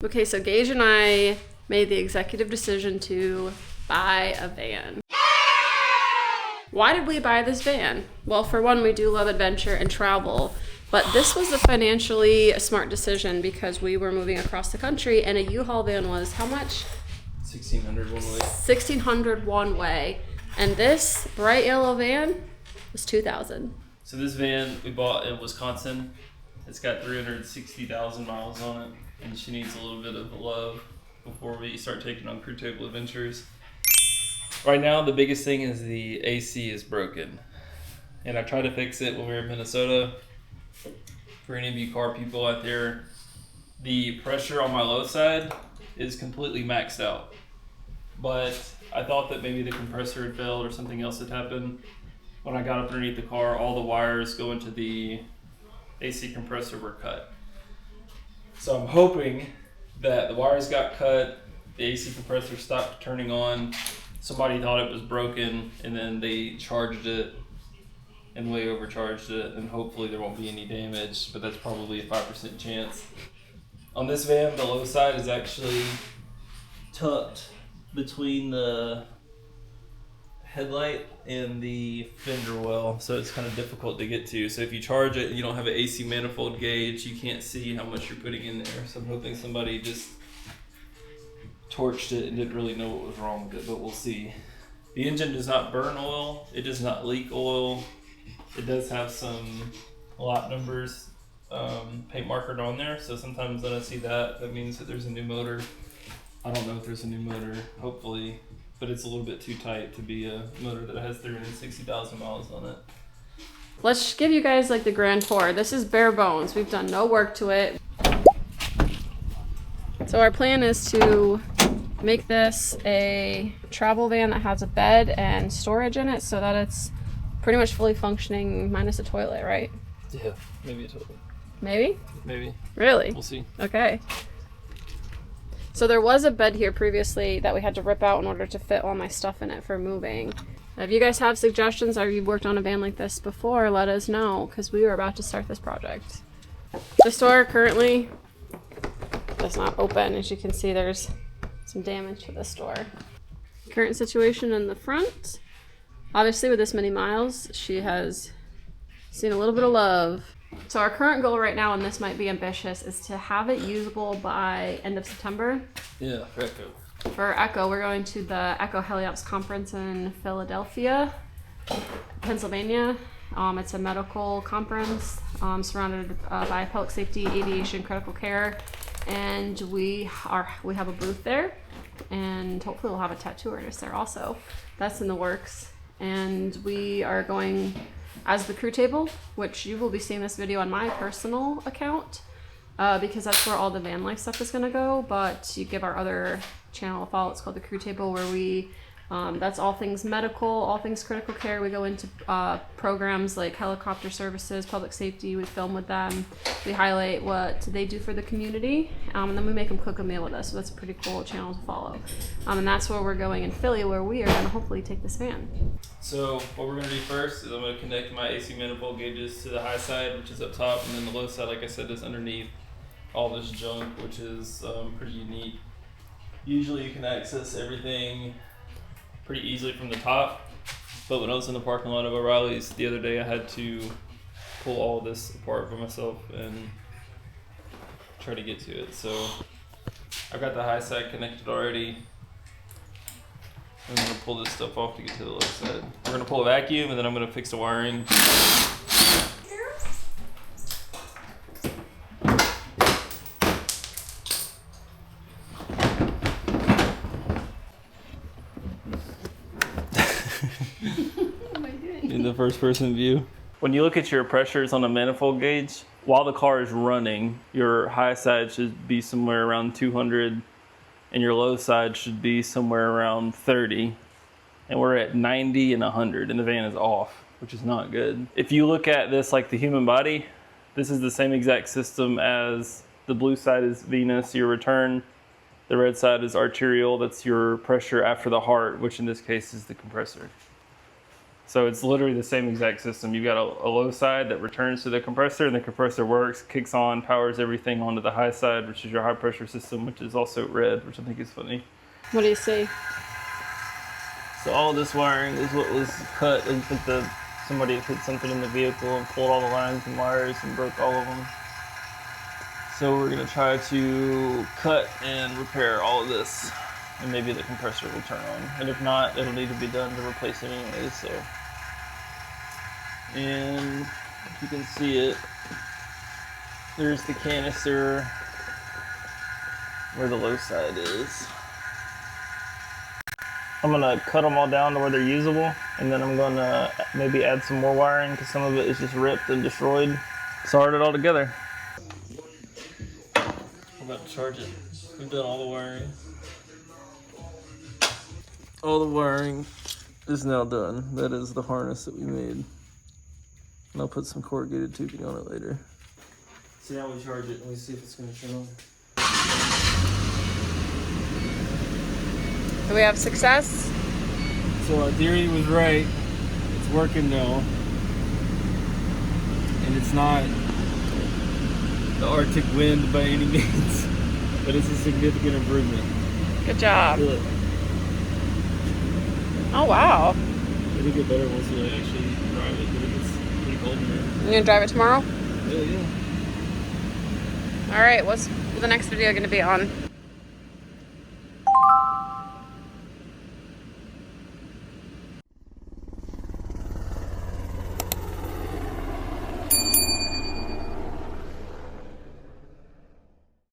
Okay, so Gage and I made the executive decision to buy a van. Why did we buy this van? Well, for one, we do love adventure and travel, but this was a financially smart decision because we were moving across the country and a U-Haul van was how much? $1,600 one way. $1,600 one way. And this bright yellow van was $2,000. So this van we bought in Wisconsin. It's got 360,000 miles on it, and she needs a little bit of love before we start taking on crew table adventures. Right now, the biggest thing is the AC is broken, and I tried to fix it when we were in Minnesota. For any of you car people out there, the pressure on my low side is completely maxed out, but I thought that maybe the compressor had failed or something else had happened. When I got up underneath the car, all the wires going to the AC compressor were cut. So I'm hoping that the wires got cut, the AC compressor stopped turning on, somebody thought it was broken, and then they charged it and way overcharged it, and hopefully there won't be any damage, but that's probably a 5% chance. On this van, the low side is actually tucked between the headlight and the fender well, so it's kind of difficult to get to. So if you charge it and you don't have an AC manifold gauge, you can't see how much you're putting in there. So I'm hoping somebody just torched it and didn't really know what was wrong with it, but we'll see. The engine does not burn oil, it does not leak oil. It does have some lot numbers paint markered on there, so sometimes when I see that, that means that there's a new motor. I don't know if there's a new motor, hopefully, but it's a little bit too tight to be a motor that has 360,000 miles on it. Let's give you guys like the grand tour. This is bare bones. We've done no work to it. So our plan is to make this a travel van that has a bed and storage in it so that it's pretty much fully functioning minus a toilet, right? Yeah, maybe a toilet. Maybe? Maybe. Really? We'll see. Okay. So there was a bed here previously that we had to rip out in order to fit all my stuff in it for moving. If you guys have suggestions or you've worked on a van like this before, let us know because we are about to start this project. The store currently does not open. As you can see, there's some damage to the store. Current situation in the front. Obviously with this many miles, she has seen a little bit of love. So our current goal right now, and this might be ambitious, is to have it usable by end of September. Yeah, for Echo. For Echo, we're going to the Echo Heliops conference in Philadelphia, Pennsylvania. It's a medical conference surrounded by public safety, aviation, critical care, and we have a booth there, and hopefully we'll have a tattoo artist there also. That's in the works, and we are going as the crew table, which you will be seeing this video on my personal account because that's where all the van life stuff is going to go, but you give our other channel a follow. It's called the crew table, where we that's all things medical, all things critical care. We go into programs like helicopter services, public safety. We film with them. We highlight what they do for the community, and then we make them cook a meal with us. So that's a pretty cool channel to follow. And that's where we're going in Philly, where we are going to hopefully take this van. So what we're going to do first is I'm going to connect my AC manifold gauges to the high side, which is up top, and then the low side, like I said, is underneath all this junk, which is pretty unique. Usually you can access everything pretty easily from the top, but when I was in the parking lot of O'Reilly's the other day, I had to pull all this apart by myself and try to get to it. So I've got the high side connected already. I'm going to pull this stuff off to get to the low side. We're going to pull a vacuum, and then I'm going to fix the wiring. In the first person view. When you look at your pressures on a manifold gauge, while the car is running, your high side should be somewhere around 200 and your low side should be somewhere around 30. And we're at 90 and 100 and the van is off, which is not good. If you look at this like the human body, this is the same exact system as the blue side is venous, your return. The red side is arterial, that's your pressure after the heart, which in this case is the compressor. So it's literally the same exact system. You've got a low side that returns to the compressor, and the compressor works, kicks on, powers everything onto the high side, which is your high pressure system, which is also red, which I think is funny. What do you see? So all this wiring is what was cut. It was like somebody put something in the vehicle and pulled all the lines and wires and broke all of them. So we're gonna try to cut and repair all of this, and maybe the compressor will turn on. And if not, it'll need to be done to replace it anyways. So, and if you can see it, there's the canister where the low side is. I'm gonna cut them all down to where they're usable, and then I'm gonna maybe add some more wiring because some of it is just ripped and destroyed. Soldered it all together. We're about to charge it. We've done all the wiring. All the wiring is now done. That is the harness that we made. And I'll put some corrugated tubing on it later. So now we charge it and we see if it's gonna turn on. Do we have success? So our theory was right. It's working now. And it's not the Arctic wind by any means, but it's a significant improvement. Good job. Look. Oh, wow. It'll get better once we actually drive it, but it gets pretty cold in here. You gonna drive it tomorrow? Yeah. All right, what's the next video gonna be on?